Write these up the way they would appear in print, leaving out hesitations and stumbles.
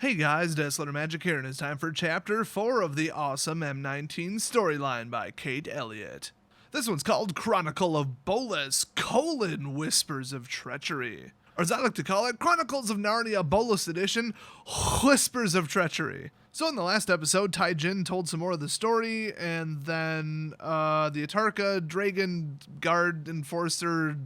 Hey guys, Desolator Magic here, and it's time for Chapter 4 of the awesome M19 storyline by Kate Elliott. This one's called Chronicle of Bolas, Whispers of Treachery. Or as I like to call it, Chronicles of Narnia Bolas Edition, Whispers of Treachery. So in the last episode, Ugin told some more of the story, and then the Atarka, Dragon, Guard, Enforcer,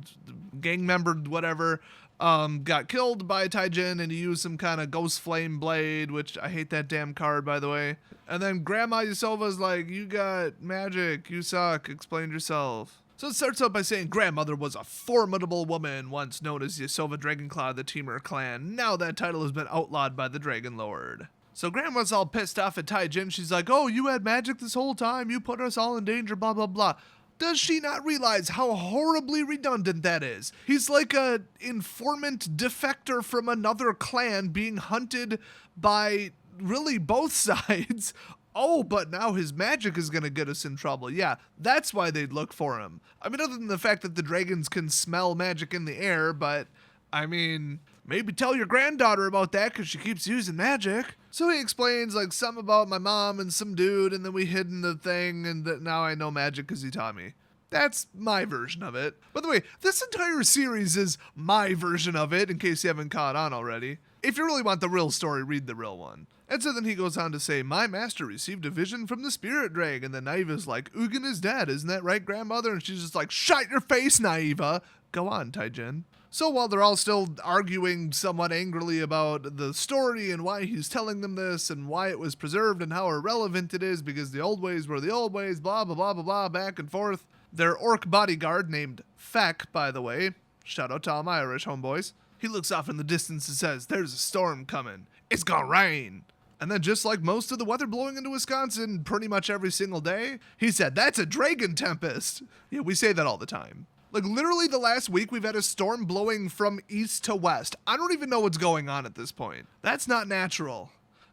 gang member, whatever, got killed by Ugin, and he used some kind of ghost flame blade, which I hate that damn card, by the way. And then Grandma Yusova's like, you got magic, you suck, explain yourself. So it starts out by saying grandmother was a formidable woman, once known as Yusova Dragonclaw of the Temur clan. Now that title has been outlawed by the Dragon Lord. So Grandma's all pissed off at Ugin. She's like, oh, you had magic this whole time, you put us all in danger, blah, blah, blah. Does she not realize how horribly redundant that is? He's like a informant defector from another clan being hunted by really both sides. Oh, but now his magic is going to get us in trouble. Yeah, that's why they'd look for him. I mean, other than the fact that the dragons can smell magic in the air, but I mean, maybe tell your granddaughter about that because she keeps using magic. So he explains like some about my mom and some dude, and then we hid in the thing, and now I know magic because he taught me. That's my version of it. By the way, this entire series is my version of it, in case you haven't caught on already. If you really want the real story, read the real one. And so then he goes on to say, my master received a vision from the spirit drag, and then Naiva's like, Ugin is dead, isn't that right, grandmother? And she's just like, shut your face, Naiva. Go on, Ugin. So while they're all still arguing somewhat angrily about the story and why he's telling them this and why it was preserved and how irrelevant it is because the old ways were the old ways, blah, blah, blah, blah, blah, back and forth, their orc bodyguard, named Feck, by the way, shout out to all my Irish homeboys, he looks off in the distance and says, there's a storm coming. It's gonna rain. And then just like most of the weather blowing into Wisconsin pretty much every single day, he said, that's a dragon tempest. Yeah, we say that all the time. Like literally the last week we've had a storm blowing from east to west. I don't even know what's going on at this point. That's not natural.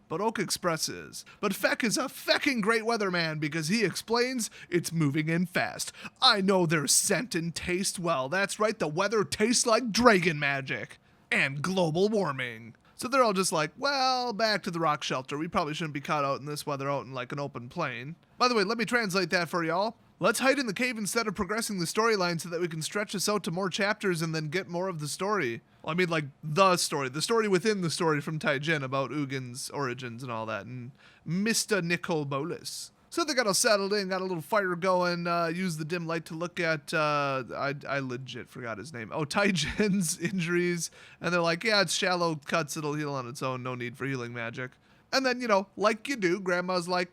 But Oak Express is. But Feck is a fecking great weatherman because he explains it's moving in fast. I know their scent and taste well. That's right, the weather tastes like dragon magic. And global warming. So they're all just like, well, back to the rock shelter. We probably shouldn't be caught out in this weather out in like an open plain. By the way, let me translate that for y'all. Let's hide in the cave instead of progressing the storyline so that we can stretch this out to more chapters and then get more of the story. Well, I mean, like, the story within the story from Ugin about Ugin's origins and all that, and Mr. Nicol Bolas. So they got all settled in, got a little fire going, used the dim light to look at, I legit forgot his name. Oh, Ugin injuries, and they're like, yeah, it's shallow cuts, it'll heal on its own, no need for healing magic. And then, you know, like you do, Grandma's like,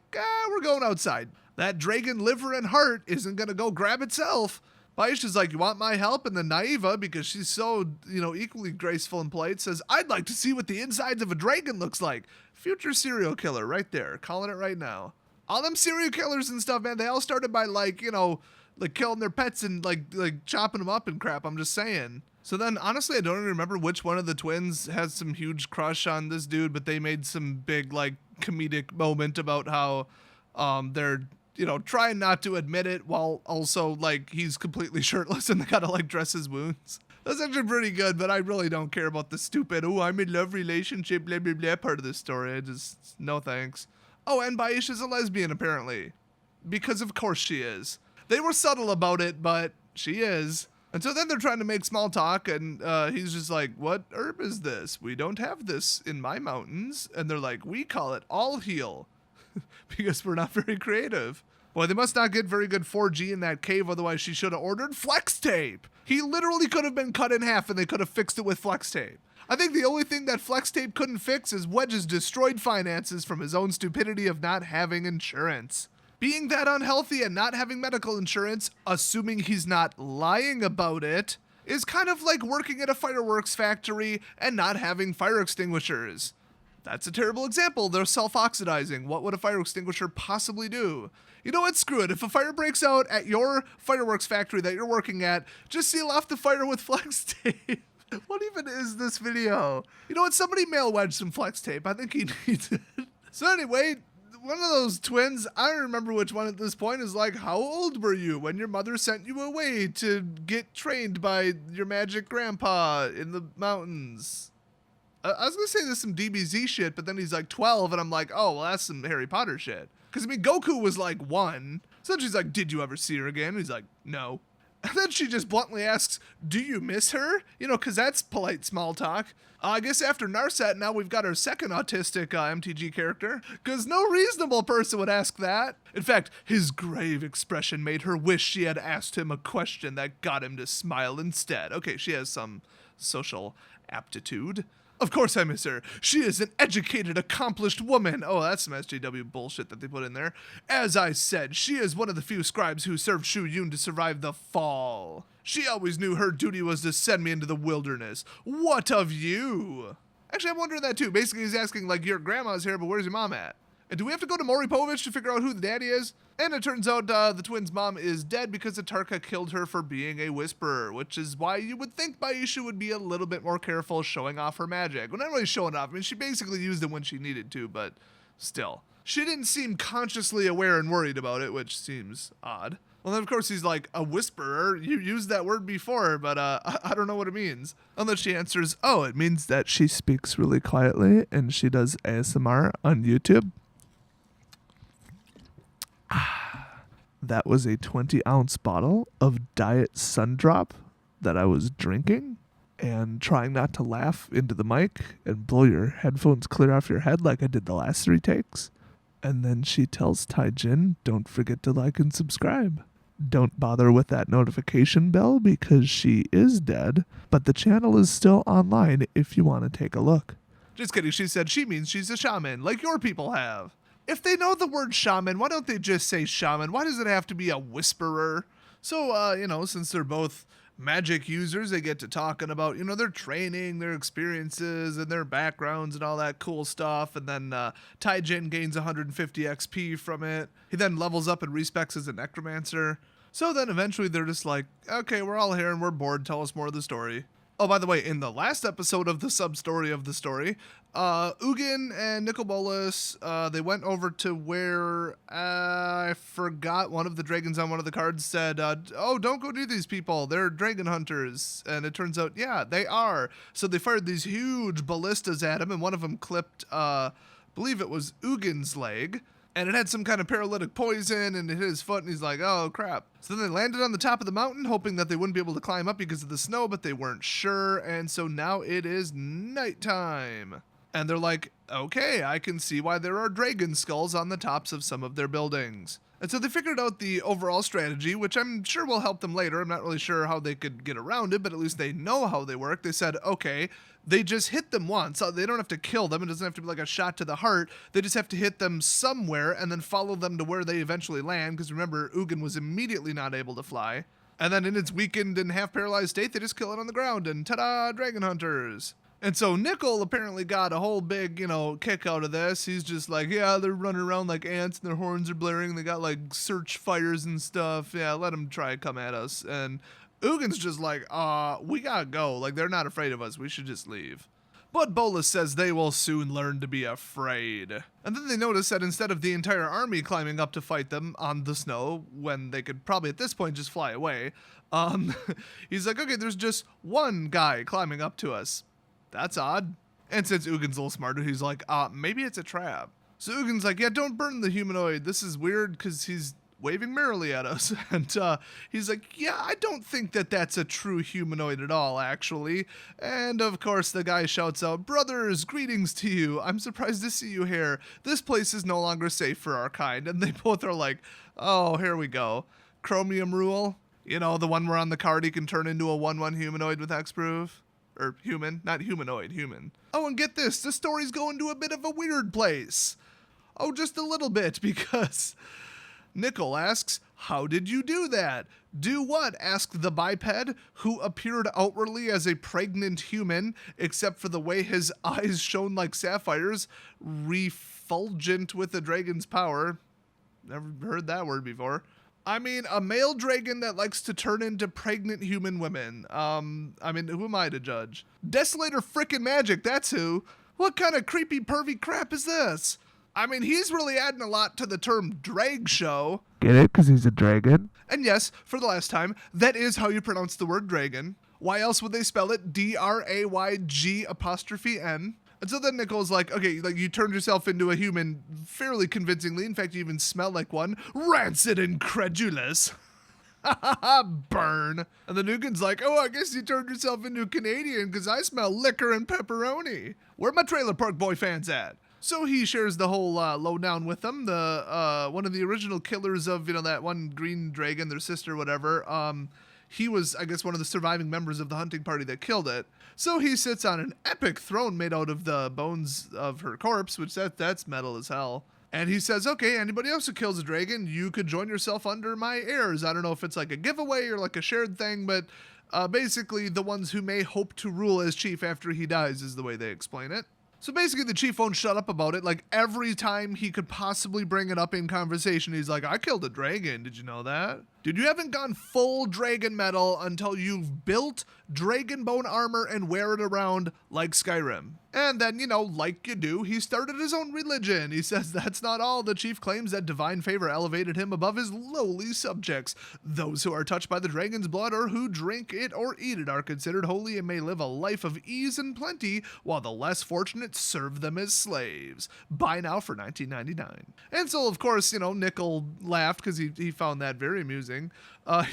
we're going outside. That dragon liver and heart isn't going to go grab itself. Baisha's like, you want my help? And then Naiva, because she's so, you know, equally graceful and polite, says, I'd like to see what the insides of a dragon looks like. Future serial killer right there. Calling it right now. All them serial killers and stuff, man, they all started by, like, you know, like killing their pets and, like chopping them up and crap. I'm just saying. So then, honestly, I don't even remember which one of the twins has some huge crush on this dude, but they made some big, like, comedic moment about how they're, you know, trying not to admit it while also, like, he's completely shirtless and they gotta, like, dress his wounds. That's actually pretty good, but I really don't care about the stupid, oh, I'm in love relationship, blah, blah, blah part of the story. I just, no thanks. Oh, and Baisha's a lesbian, apparently. Because of course she is. They were subtle about it, but she is. And so then they're trying to make small talk, and he's just like, what herb is this? We don't have this in my mountains. And they're like, we call it all heal. Because we're not very creative. Boy, they must not get very good 4G in that cave, otherwise she should have ordered flex tape. He literally could have been cut in half and they could have fixed it with flex tape. I think the only thing that flex tape couldn't fix is Wedge's destroyed finances from his own stupidity of not having insurance. Being that unhealthy and not having medical insurance, assuming he's not lying about it, is kind of like working at a fireworks factory and not having fire extinguishers. That's a terrible example. They're self-oxidizing. What would a fire extinguisher possibly do? You know what? Screw it. If a fire breaks out at your fireworks factory that you're working at, just seal off the fire with flex tape. What even is this video? You know what? Somebody mail Wedge some flex tape. I think he needs it. So anyway, one of those twins, I don't remember which one at this point, is like, how old were you when your mother sent you away to get trained by your magic grandpa in the mountains? I was gonna say there's some DBZ shit, but then he's like 12, and I'm like, oh, well, that's some Harry Potter shit. Because, I mean, Goku was like 1. So then she's like, did you ever see her again? And he's like, no. And then she just bluntly asks, do you miss her? You know, because that's polite small talk. I guess after Narset, now we've got our second autistic MTG character, because no reasonable person would ask that. In fact, his grave expression made her wish she had asked him a question that got him to smile instead. Okay, she has some social aptitude. Of course I miss her. She is an educated, accomplished woman. Oh, that's some SJW bullshit that they put in there. As I said, she is one of the few scribes who served Shu Yun to survive the fall. She always knew her duty was to send me into the wilderness. What of you? Actually, I'm wondering that too. Basically, he's asking, like, your grandma's here, but where's your mom at? And do we have to go to Maury Povich to figure out who the daddy is? And it turns out the twins' mom is dead because Atarka killed her for being a whisperer, which is why you would think Baisha would be a little bit more careful showing off her magic. Well, not really showing off. I mean, she basically used it when she needed to, but still. She didn't seem consciously aware and worried about it, which seems odd. Well, then, of course, he's like, a whisperer? You used that word before, but I don't know what it means. Unless she answers, oh, it means that she speaks really quietly and she does ASMR on YouTube. That was a 20-ounce bottle of Diet Sundrop that I was drinking and trying not to laugh into the mic and blow your headphones clear off your head like I did the last 3 takes. And then she tells Taijin, don't forget to like and subscribe. Don't bother with that notification bell because she is dead, but the channel is still online if you want to take a look. Just kidding, she said she means she's a shaman, like your people have. If they know the word shaman, why don't they just say shaman? Why does it have to be a whisperer? So, since they're both magic users, they get to talking about, their training, their experiences, and their backgrounds and all that cool stuff. And then Taijin gains 150 XP from it. He then levels up and respecs as a necromancer. So then eventually they're just like, okay, we're all here and we're bored. Tell us more of the story. Oh, by the way, in the last episode of the sub-story of the story, Ugin and Nicobolus, they went over to where, I forgot, one of the dragons on one of the cards said, oh, don't go near these people, they're dragon hunters. And it turns out, yeah, they are. So they fired these huge ballistas at him, and one of them clipped, I believe it was Ugin's leg. And it had some kind of paralytic poison, and it hit his foot, and he's like, oh, crap. So then they landed on the top of the mountain, hoping that they wouldn't be able to climb up because of the snow, but they weren't sure, and so now it is nighttime. And they're like, okay, I can see why there are dragon skulls on the tops of some of their buildings. And so they figured out the overall strategy, which I'm sure will help them later. I'm not really sure how they could get around it, but at least they know how they work. They said, okay, they just hit them once. They don't have to kill them. It doesn't have to be like a shot to the heart. They just have to hit them somewhere and then follow them to where they eventually land. Because remember, Ugin was immediately not able to fly. And then in its weakened and half paralyzed state, they just kill it on the ground and ta-da, dragon hunters. And so Nickel apparently got a whole big, kick out of this. He's just like, yeah, they're running around like ants and their horns are blaring. They got like search fires and stuff. Yeah, let them try to come at us. And Ugin's just like, we gotta go. Like, they're not afraid of us. We should just leave. But Bolus says they will soon learn to be afraid. And then they notice that instead of the entire army climbing up to fight them on the snow, when they could probably at this point just fly away, he's like, okay, there's just one guy climbing up to us. That's odd. And since Ugin's a little smarter, he's like, maybe it's a trap. So Ugin's like, yeah, don't burn the humanoid. This is weird because he's waving merrily at us. And he's like, yeah, I don't think that that's a true humanoid at all, actually. And of course, the guy shouts out, brothers, greetings to you. I'm surprised to see you here. This place is no longer safe for our kind. And they both are like, oh, here we go. Chromium rule. The one where on the card he can turn into a 1/1 humanoid with hexproof. Or human, not humanoid, human. Oh, and get this, the story's going to a bit of a weird place. Oh, just a little bit, because Nickel asks, how did you do that? Do what? Asked the biped, who appeared outwardly as a pregnant human, except for the way his eyes shone like sapphires, refulgent with the dragon's power. Never heard that word before. I mean, a male dragon that likes to turn into pregnant human women. Who am I to judge? Desolator frickin' magic, that's who. What kind of creepy pervy crap is this? I mean, he's really adding a lot to the term drag show. Get it? Because he's a dragon? And yes, for the last time, that is how you pronounce the word dragon. Why else would they spell it Drayg''N? And so then Nicole's like, okay, like you turned yourself into a human fairly convincingly. In fact, you even smell like one. Rancid and credulous. Burn. And then Ugin's like, oh, I guess you turned yourself into a Canadian because I smell liquor and pepperoni. Where my Trailer Park Boy fans at? So he shares the whole lowdown with them. The one of the original killers of, that one green dragon, their sister, whatever. He was, I guess, one of the surviving members of the hunting party that killed it. So he sits on an epic throne made out of the bones of her corpse, which that's metal as hell. And he says, okay, anybody else who kills a dragon, you could join yourself under my heirs. I don't know if it's like a giveaway or like a shared thing, but basically the ones who may hope to rule as chief after he dies is the way they explain it. So basically the chief won't shut up about it. Like every time he could possibly bring it up in conversation, he's like, I killed a dragon. Did you know that? Dude, you haven't gone full dragon metal until you've built dragon bone armor and wear it around like Skyrim. And then, like you do, he started his own religion. He says that's not all. The chief claims that divine favor elevated him above his lowly subjects. Those who are touched by the dragon's blood or who drink it or eat it are considered holy and may live a life of ease and plenty, while the less fortunate serve them as slaves. Buy now for $19.99. And so, of course, Nickel laughed because he found that very amusing.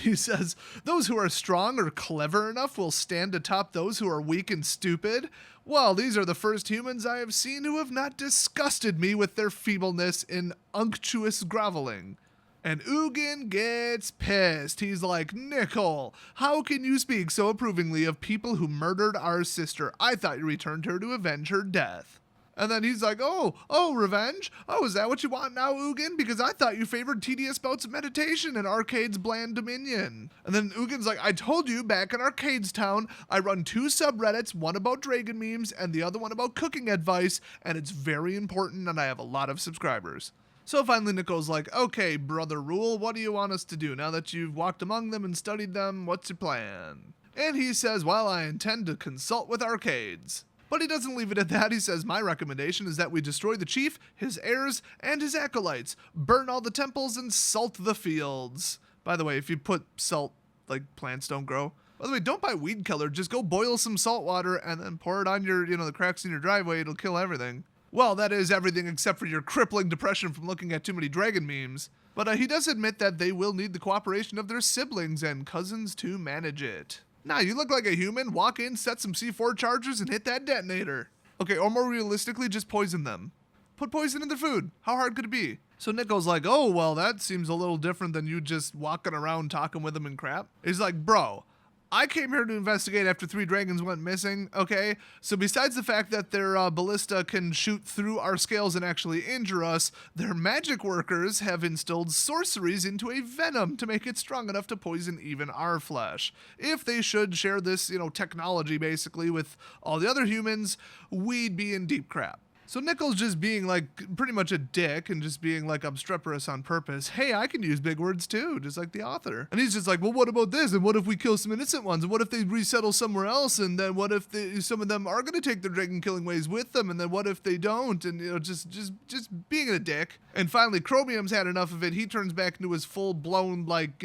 He says, those who are strong or clever enough will stand atop those who are weak and stupid. Well, these are the first humans I have seen who have not disgusted me with their feebleness in unctuous groveling. And Ugin gets pissed. He's like, Nickel, how can you speak so approvingly of people who murdered our sister? I thought you returned her to avenge her death. And then he's like, oh, revenge? Oh, is that what you want now, Ugin? Because I thought you favored tedious bouts of meditation and Arcade's bland dominion. And then Ugin's like, I told you back in Arcade's town, I run 2 subreddits, one about dragon memes and the other one about cooking advice, and it's very important and I have a lot of subscribers. So finally Nicole's like, okay, Brother Rule, what do you want us to do? Now that you've walked among them and studied them, what's your plan? And he says, well, I intend to consult with Arcades. But he doesn't leave it at that. He says, my recommendation is that we destroy the chief, his heirs, and his acolytes, burn all the temples, and salt the fields. By the way, if you put salt, like plants don't grow. By the way, don't buy weed killer. Just go boil some salt water and then pour it on your, the cracks in your driveway. It'll kill everything. Well, that is everything except for your crippling depression from looking at too many dragon memes. But he does admit that they will need the cooperation of their siblings and cousins to manage it. Nah, you look like a human. Walk in, set some C4 chargers, and hit that detonator. Okay, or more realistically, just poison them. Put poison in their food. How hard could it be? So Nico's like, oh, well, that seems a little different than you just walking around talking with them and crap. He's like, bro, I came here to investigate after 3 dragons went missing, okay? So besides the fact that their ballista can shoot through our scales and actually injure us, their magic workers have instilled sorceries into a venom to make it strong enough to poison even our flesh. If they should share this, technology basically with all the other humans, we'd be in deep crap. So Nickel's just being like pretty much a dick and just being like obstreperous on purpose. Hey, I can use big words too, just like the author. And he's just like, well, what about this? And what if we kill some innocent ones? And what if they resettle somewhere else? And then what if some of them are going to take their dragon killing ways with them? And then what if they don't? And just being a dick. And finally, Chromium's had enough of it. He turns back into his full blown like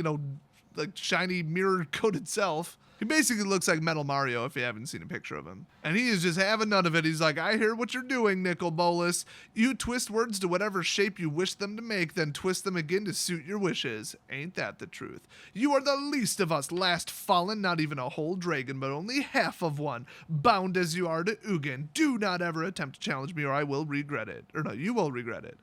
shiny mirror coated self. He basically looks like Metal Mario if you haven't seen a picture of him. And he is just having none of it. He's like, I hear what you're doing, Nicol Bolas. You twist words to whatever shape you wish them to make, then twist them again to suit your wishes. Ain't that the truth? You are the least of us, last fallen, not even a whole dragon, but only half of one. Bound as you are to Ugin. Do not ever attempt to challenge me or I will regret it. Or no, you will regret it.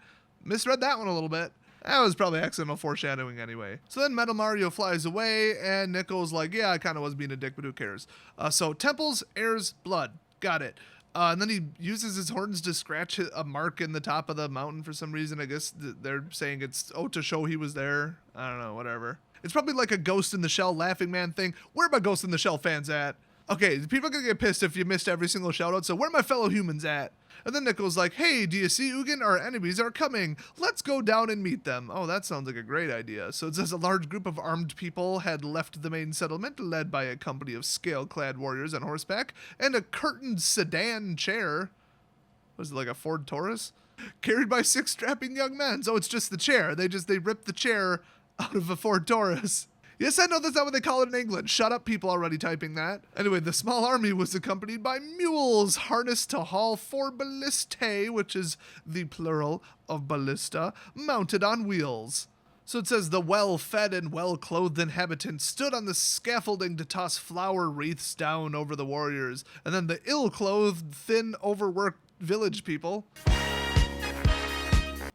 Misread that one a little bit. That was probably accidental foreshadowing anyway. So then Metal Mario flies away, and Nico's like, yeah, I kind of was being a dick, but who cares? So temples, heirs, blood. Got it. And then he uses his horns to scratch a mark in the top of the mountain for some reason. I guess they're saying it's, to show he was there. I don't know, whatever. It's probably like a Ghost in the Shell Laughing Man thing. Where are my Ghost in the Shell fans at? Okay, people are going to get pissed if you missed every single shout out, so where are my fellow humans at? And then Nico's like, hey, do you see Ugin? Our enemies are coming. Let's go down and meet them. Oh, that sounds like a great idea. So it says a large group of armed people had left the main settlement, led by a company of scale-clad warriors on horseback, and a curtained sedan chair. Was it like a Ford Taurus? Carried by 6 strapping young men. So it's just the chair. They ripped the chair out of a Ford Taurus. Yes, I know that's not what they call it in England. Shut up, people already typing that. Anyway, the small army was accompanied by mules harnessed to haul 4 ballistae, which is the plural of ballista, mounted on wheels. So it says the well-fed and well-clothed inhabitants stood on the scaffolding to toss flower wreaths down over the warriors, and then the ill-clothed, thin, overworked village people.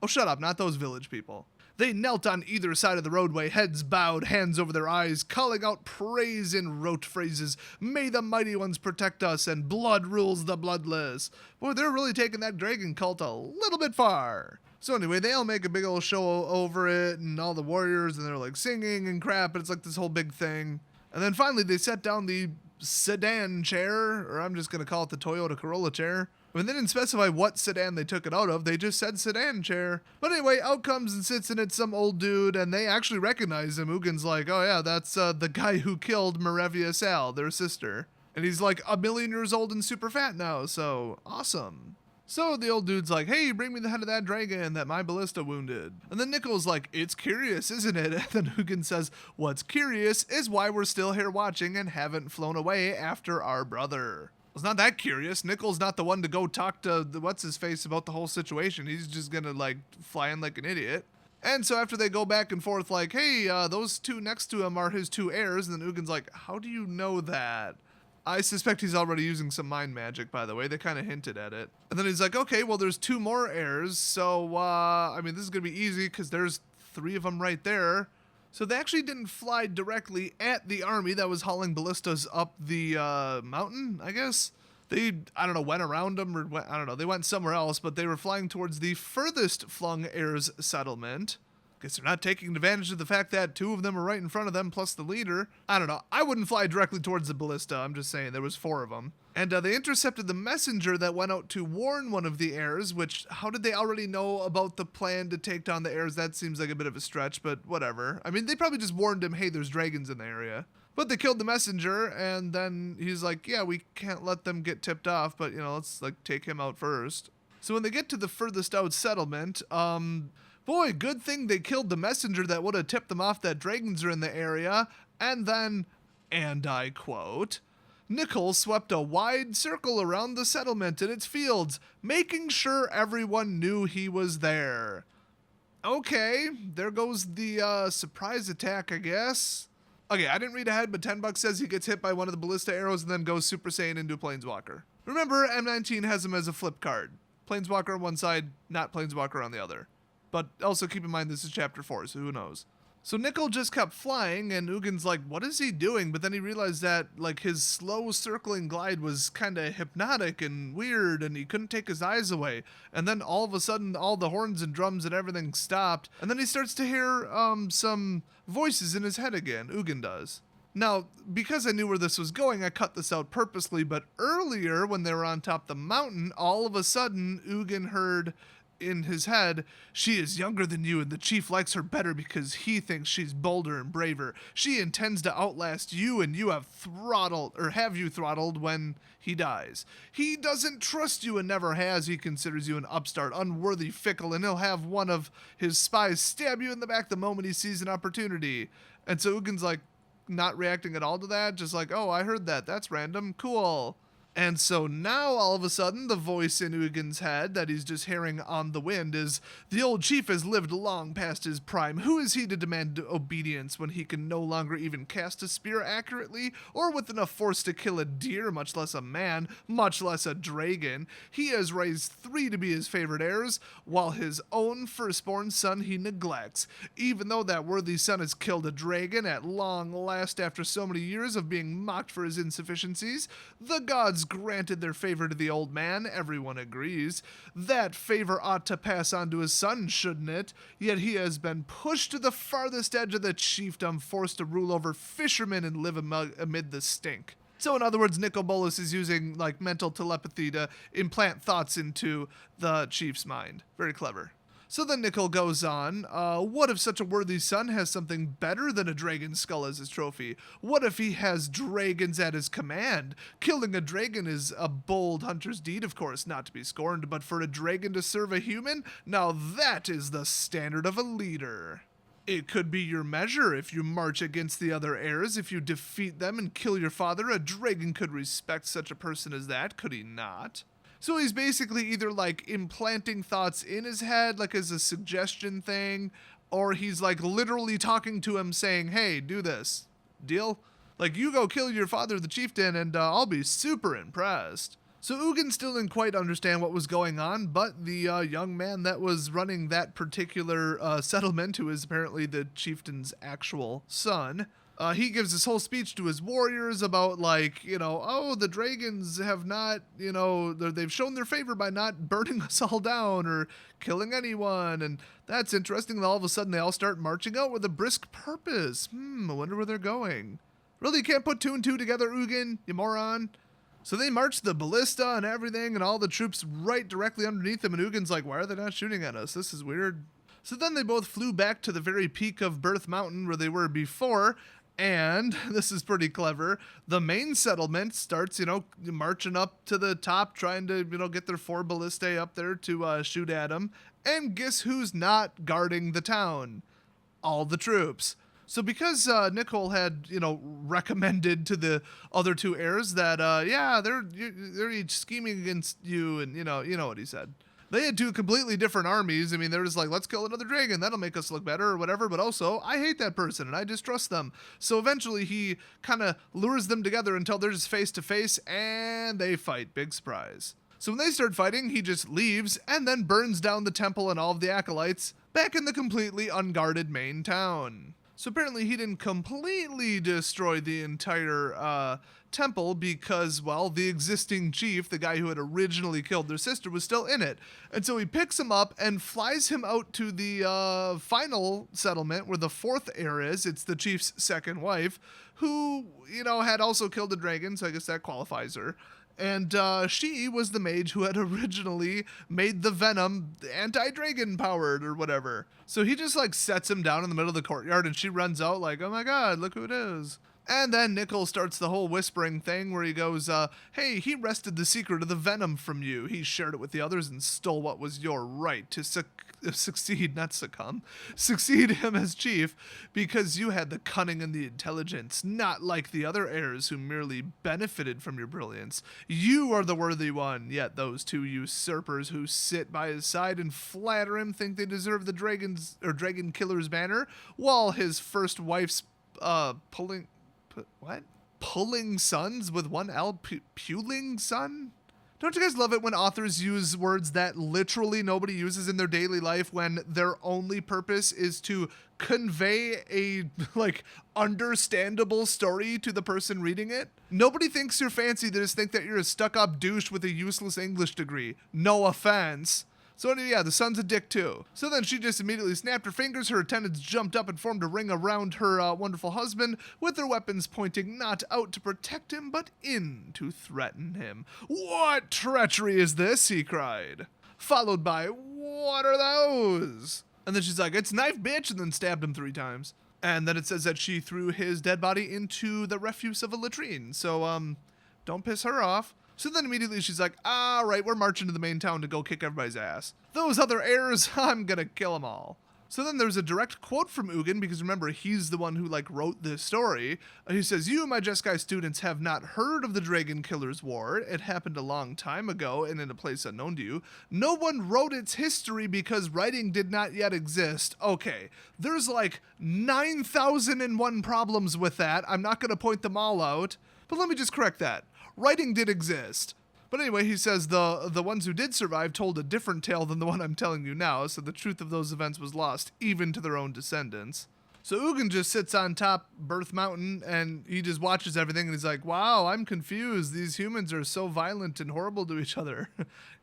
Oh, shut up, not those village people. They knelt on either side of the roadway, heads bowed, hands over their eyes, calling out praise in rote phrases. May the mighty ones protect us, and blood rules the bloodless. Boy, they're really taking that dragon cult a little bit far. So anyway, they all make a big old show over it, and all the warriors, and they're like singing and crap, and it's like this whole big thing. And then finally they set down the sedan chair, or I'm just going to call it the Toyota Corolla chair. I mean, they didn't specify what sedan they took it out of, they just said sedan chair. But anyway, out comes and sits in it some old dude, and they actually recognize him. Ugin's like, oh yeah, that's the guy who killed Marevia Sal, their sister. And he's like 1,000,000 years old and super fat now, so awesome. So the old dude's like, hey, bring me the head of that dragon that my ballista wounded. And then Nickel's like, it's curious, isn't it? And then Ugin says, what's curious is why we're still here watching and haven't flown away after our brother. It's not that curious. Nickel's not the one to go talk to what's-his-face about the whole situation. He's just gonna, like, fly in like an idiot. And so after they go back and forth like, hey, those two next to him are his 2 heirs, and then Ugin's like, how do you know that? I suspect he's already using some mind magic, by the way. They kind of hinted at it. And then he's like, okay, well, there's 2 more heirs, so, I mean, this is gonna be easy, because there's 3 of them right there. So they actually didn't fly directly at the army that was hauling ballistas up the mountain, I guess. They, I don't know, went around them, or I don't know, they went somewhere else, but they were flying towards the furthest flung heirs settlement. Guess they're not taking advantage of the fact that 2 of them are right in front of them, plus the leader. I don't know. I wouldn't fly directly towards the ballista. I'm just saying. There was 4 of them. And they intercepted the messenger that went out to warn one of the heirs, which, how did they already know about the plan to take down the heirs? That seems like a bit of a stretch, but whatever. I mean, they probably just warned him, hey, there's dragons in the area. But they killed the messenger, and then he's like, yeah, we can't let them get tipped off, but, you know, let's, like, take him out first. So when they get to the furthest out settlement, boy, good thing they killed the messenger that would have tipped them off that dragons are in the area. And then, and I quote, Nickel swept a wide circle around the settlement and its fields, making sure everyone knew he was there. Okay, there goes the surprise attack, I guess. Okay, I didn't read ahead, but $10 says he gets hit by one of the ballista arrows and then goes Super Saiyan into a Planeswalker. Remember, M19 has him as a flip card. Planeswalker on one side, not Planeswalker on the other. But also keep in mind this is chapter 4, so who knows. So Nickel just kept flying, and Ugin's like, what is he doing? But then he realized that, like, his slow circling glide was kind of hypnotic and weird, and he couldn't take his eyes away. And then all of a sudden, all the horns and drums and everything stopped, and then he starts to hear some voices in his head again. Ugin does. Now, because I knew where this was going, I cut this out purposely, but earlier, when they were on top of the mountain, all of a sudden, Ugin heard in his head, she is younger than you and the chief likes her better because he thinks she's bolder and braver. She intends to outlast you and you have you throttled when he dies. He doesn't trust you and never has. He considers you an upstart, unworthy, fickle, and he'll have one of his spies stab you in the back the moment he sees an opportunity. And so Ugin's like not reacting at all to that, just like, oh, I heard that. That's random. Cool. And so now, all of a sudden, the voice in Ugin's head that he's just hearing on the wind is, the old chief has lived long past his prime. Who is he to demand obedience when he can no longer even cast a spear accurately or with enough force to kill a deer, much less a man, much less a dragon? He has raised 3 to be his favorite heirs, while his own firstborn son he neglects. Even though that worthy son has killed a dragon at long last after so many years of being mocked for his insufficiencies, the gods granted their favor to the old man, everyone agrees. That favor ought to pass on to his son, shouldn't it? Yet he has been pushed to the farthest edge of the chiefdom, forced to rule over fishermen and live amid the stink. So in other words, Nicol Bolas is using like mental telepathy to implant thoughts into the chief's mind. Very clever. So then Nicol goes on, what if such a worthy son has something better than a dragon skull as his trophy? What if he has dragons at his command? Killing a dragon is a bold hunter's deed, of course, not to be scorned, but for a dragon to serve a human? Now that is the standard of a leader. It could be your measure if you march against the other heirs. If you defeat them and kill your father, a dragon could respect such a person as that, could he not? So he's basically either like implanting thoughts in his head, like as a suggestion thing, or he's like literally talking to him saying, hey, do this. Deal? Like, you go kill your father, the chieftain, and I'll be super impressed. So Ugin still didn't quite understand what was going on, but the young man that was running that particular settlement, who is apparently the chieftain's actual son, he gives this whole speech to his warriors about, like, you know, oh, the dragons have not, you know, they've shown their favor by not burning us all down or killing anyone, and that's interesting. And all of a sudden they all start marching out with a brisk purpose. I wonder where they're going. Really can't put two and two together, Ugin, you moron. So they march the ballista and everything and all the troops right directly underneath them, and Ugin's like, why are they not shooting at us? This is weird. So then they both flew back to the very peak of Birth Mountain where they were before, and this is pretty clever. The main settlement starts, you know, marching up to the top, trying to, you know, get their 4 ballistae up there to shoot at them. And guess who's not guarding the town? All the troops. So because Nicole had, you know, recommended to the other 2 heirs that, yeah, they're each scheming against you, and you know what he said. They had 2 completely different armies. I mean, they're just like, let's kill another dragon. That'll make us look better or whatever. But also, I hate that person and I distrust them. So eventually he kind of lures them together until they're just face to face and they fight. Big surprise. So when they start fighting, he just leaves and then burns down the temple and all of the acolytes back in the completely unguarded main town. So apparently he didn't completely destroy the entire temple because, well, the existing chief, the guy who had originally killed their sister, was still in it. And so he picks him up and flies him out to the final settlement where the 4th heir is. It's the chief's second wife, who, you know, had also killed a dragon, so I guess that qualifies her. And she was the mage who had originally made the venom anti-dragon powered or whatever. So he just like sets him down in the middle of the courtyard and she runs out like, oh my god, look who it is. And then Nicol starts the whole whispering thing where he goes, hey, he wrested the secret of the venom from you. He shared it with the others and stole what was your right to succeed him as chief because you had the cunning and the intelligence, not like the other heirs who merely benefited from your brilliance. You are the worthy one, yet those 2 usurpers who sit by his side and flatter him think they deserve the dragon killer's banner, while his first wife's pulling sons with one L? Puling son? Don't you guys love it when authors use words that literally nobody uses in their daily life when their only purpose is to convey a, like, understandable story to the person reading it? Nobody thinks you're fancy, they just think that you're a stuck-up douche with a useless English degree. No offense. So yeah, the son's a dick too. So then she just immediately snapped her fingers, her attendants jumped up and formed a ring around her wonderful husband, with their weapons pointing not out to protect him, but in to threaten him. What treachery is this? He cried. Followed by, what are those? And then she's like, it's knife, bitch, and then stabbed him 3 times. And then it says that she threw his dead body into the refuse of a latrine. So, don't piss her off. So then immediately she's like, all right, we're marching to the main town to go kick everybody's ass. Those other heirs, I'm gonna kill them all. So then there's a direct quote from Ugin, because remember, he's the one who like wrote this story. He says, you, my Jeskai students, have not heard of the Dragon Killer's War. It happened a long time ago and in a place unknown to you. No one wrote its history because writing did not yet exist. Okay, there's like 9,001 problems with that. I'm not gonna point them all out, but let me just correct that. Writing did exist. But anyway, he says the ones who did survive told a different tale than the one I'm telling you now, so the truth of those events was lost, even to their own descendants. So Ugin just sits on top Birth Mountain, and he just watches everything, and he's like, wow, I'm confused. These humans are so violent and horrible to each other.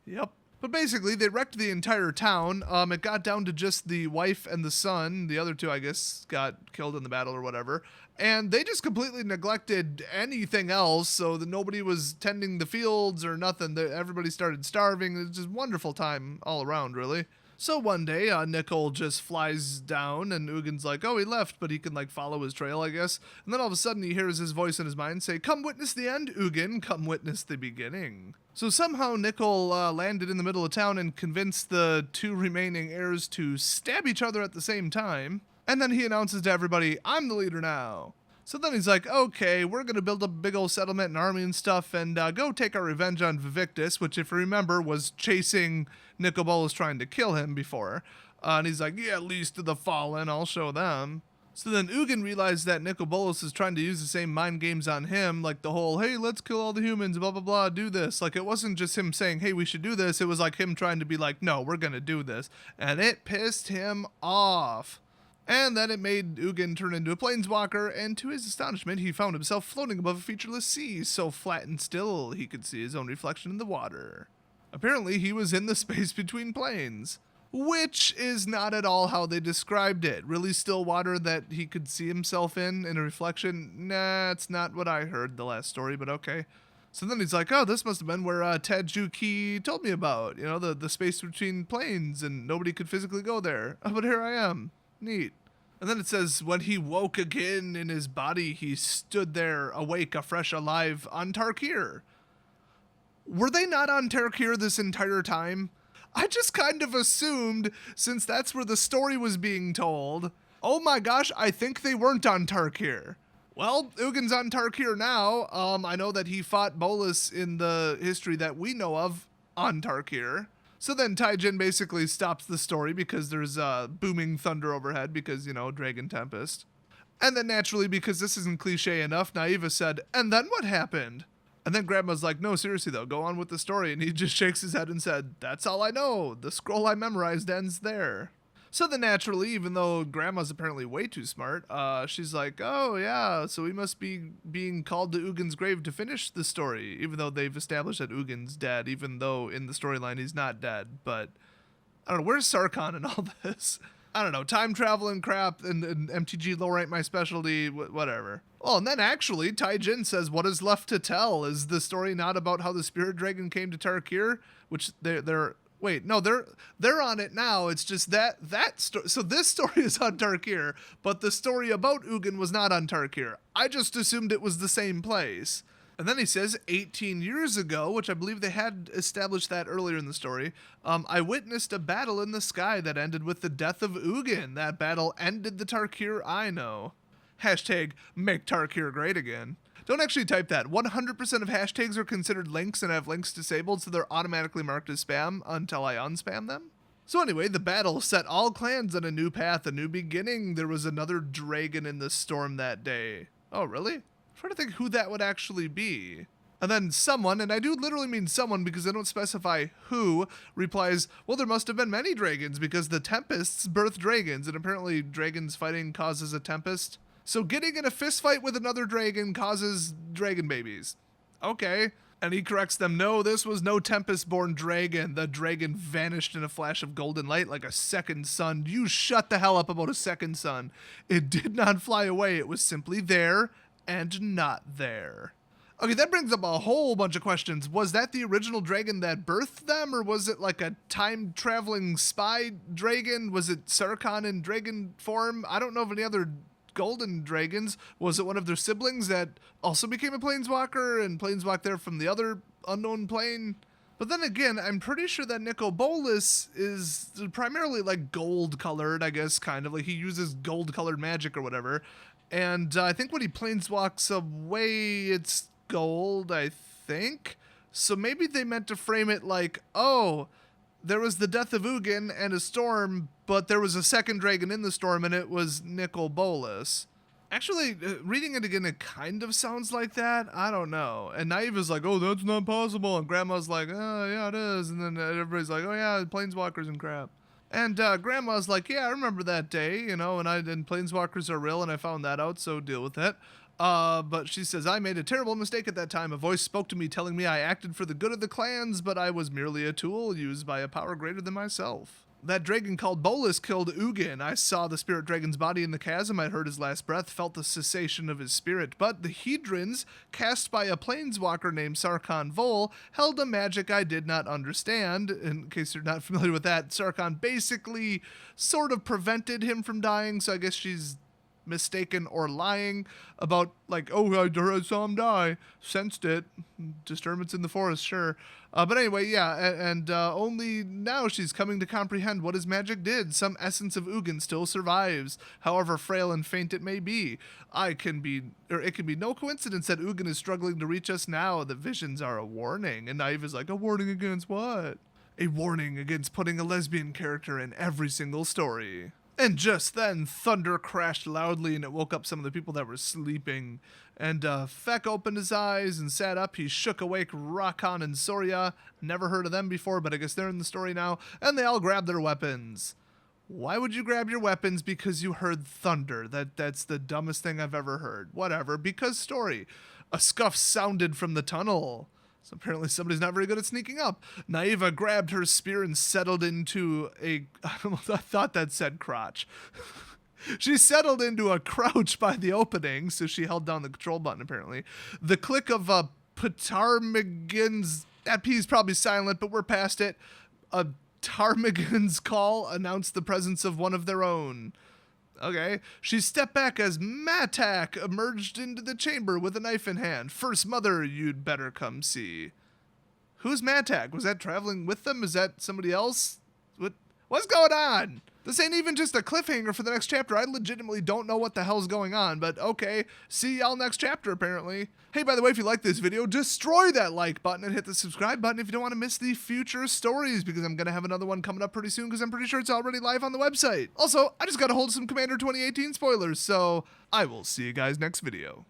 Yep. But basically, they wrecked the entire town. It got down to just the wife and the son. The other 2, I guess, got killed in the battle or whatever. And they just completely neglected anything else, so that nobody was tending the fields or nothing. Everybody started starving. It was just a wonderful time all around, really. So one day, Nicol just flies down, and Ugin's like, oh, he left, but he can, like, follow his trail, I guess. And then all of a sudden, he hears his voice in his mind say, come witness the end, Ugin, come witness the beginning. So somehow Nicol landed in the middle of town and convinced the 2 remaining heirs to stab each other at the same time. And then he announces to everybody, I'm the leader now. So then he's like, okay, we're going to build a big old settlement and army and stuff and go take our revenge on Vivictus, which, if you remember, was chasing Nicobolus trying to kill him before. And he's like, yeah, least of the fallen, I'll show them. So then Ugin realized that Nicobolus is trying to use the same mind games on him, like the whole, hey, let's kill all the humans, blah, blah, blah, do this. Like, it wasn't just him saying, hey, we should do this. It was like him trying to be like, no, we're going to do this. And it pissed him off. And then it made Ugin turn into a planeswalker, and to his astonishment, he found himself floating above a featureless sea, so flat and still he could see his own reflection in the water. Apparently, he was in the space between planes, which is not at all how they described it. Really still water that he could see himself in a reflection? Nah, it's not what I heard the last story, but okay. So then he's like, oh, this must have been where Tajuki told me about, you know, the space between planes, and nobody could physically go there. Oh, but here I am. Neat. And then it says, when he woke again in his body, he stood there, awake, afresh, alive, on Tarkir. Were they not on Tarkir this entire time? I just kind of assumed, since that's where the story was being told. Oh my gosh, I think they weren't on Tarkir. Well, Ugin's on Tarkir now. I know that he fought Bolus in the history that we know of on Tarkir. So then Taijin basically stops the story because there's booming thunder overhead because, you know, Dragon Tempest. And then naturally, because this isn't cliche enough, Naiva said, and then what happened? And then Grandma's like, no, seriously though, go on with the story. And he just shakes his head and said, that's all I know. The scroll I memorized ends there. So then naturally, even though Grandma's apparently way too smart, she's like, oh yeah, so we must be being called to Ugin's grave to finish the story, even though they've established that Ugin's dead, even though in the storyline he's not dead. But I don't know, where's Sarkhan in all this? I don't know, time travel and crap and MTG low rank my specialty, whatever. Oh, and then actually, Taijin says, what is left to tell? Is the story not about how the spirit dragon came to Tarkir? Which they're wait, no, they're on it now. It's just that story. So this story is on Tarkir, but the story about Ugin was not on Tarkir. I just assumed it was the same place. And then he says, 18 years ago, which I believe they had established that earlier in the story, I witnessed a battle in the sky that ended with the death of Ugin. That battle ended the Tarkir I know. Hashtag make Tarkir great again. Don't actually type that. 100% of hashtags are considered links and have links disabled, so they're automatically marked as spam until I unspam them. So anyway, the battle set all clans on a new path, a new beginning. There was another dragon in the storm that day. Oh, really? I'm trying to think who that would actually be. And then someone, and I do literally mean someone because I don't specify who, replies, well, there must have been many dragons because the tempests birth dragons, and apparently dragons fighting causes a tempest. So getting in a fist fight with another dragon causes dragon babies. Okay. And he corrects them, no, this was no Tempest-born dragon. The dragon vanished in a flash of golden light like a second sun. You shut the hell up about a second sun. It did not fly away. It was simply there and not there. Okay, that brings up a whole bunch of questions. Was that the original dragon that birthed them, or was it like a time-traveling spy dragon? Was it Sarkhan in dragon form? I don't know of any other golden dragons. Was it one of their siblings that also became a planeswalker and planeswalked there from the other unknown plane? But then again, I'm pretty sure that Nicobolus is primarily like gold colored, I guess, kind of like he uses gold colored magic or whatever. And I think when he planeswalks away, it's gold, I think. So maybe they meant to frame it like, oh, there was the death of Ugin and a storm, but there was a second dragon in the storm, and it was Nicobolus. Actually, reading it again, it kind of sounds like that. I don't know. And Naiva's like, oh, that's not possible. And Grandma's like, oh, yeah, it is. And then everybody's like, oh, yeah, planeswalkers and crap. And Grandma's like, yeah, I remember that day, you know, and planeswalkers are real, and I found that out, so deal with it. But she says, I made a terrible mistake at that time. A voice spoke to me telling me I acted for the good of the clans, but I was merely a tool used by a power greater than myself. That dragon called Bolus killed Ugin. I saw the spirit dragon's body in the chasm. I heard his last breath, felt the cessation of his spirit. But the Hedrons, cast by a planeswalker named Sarkhan Vol, held a magic I did not understand. In case you're not familiar with that, Sarkhan basically sort of prevented him from dying, so I guess she's mistaken or lying about, like, oh, I saw him die, sensed it, disturbance in the forest, sure. But anyway, yeah, and only now she's coming to comprehend what his magic did. Some essence of Ugin still survives, however frail and faint it may be. It can be no coincidence that Ugin is struggling to reach us now. The visions are a warning. And Naive is like, a warning against what? A warning against putting a lesbian character in every single story. And just then, thunder crashed loudly and it woke up some of the people that were sleeping. And Feck opened his eyes and sat up. He shook awake Rakan and Soria. Never heard of them before, but I guess they're in the story now. And they all grabbed their weapons. Why would you grab your weapons? Because you heard thunder. That's the dumbest thing I've ever heard. Whatever, because story. A scuff sounded from the tunnel. So apparently somebody's not very good at sneaking up. Naiva grabbed her spear and settled into a... I thought that said crotch. She settled into a crouch by the opening, so she held down the control button, apparently. The click of Ptarmigan's... That P is probably silent, but we're past it. A Ptarmigan's call announced the presence of one of their own. Okay. She stepped back as Matak emerged into the chamber with a knife in hand. First Mother, you'd better come see. Who's Matak? Was that traveling with them? Is that somebody else? What's going on? This ain't even just a cliffhanger for the next chapter. I legitimately don't know what the hell's going on, but okay. See y'all next chapter, apparently. Hey, by the way, if you like this video, destroy that like button and hit the subscribe button if you don't want to miss the future stories, because I'm going to have another one coming up pretty soon, because I'm pretty sure it's already live on the website. Also, I just got a hold of some Commander 2018 spoilers, so I will see you guys next video.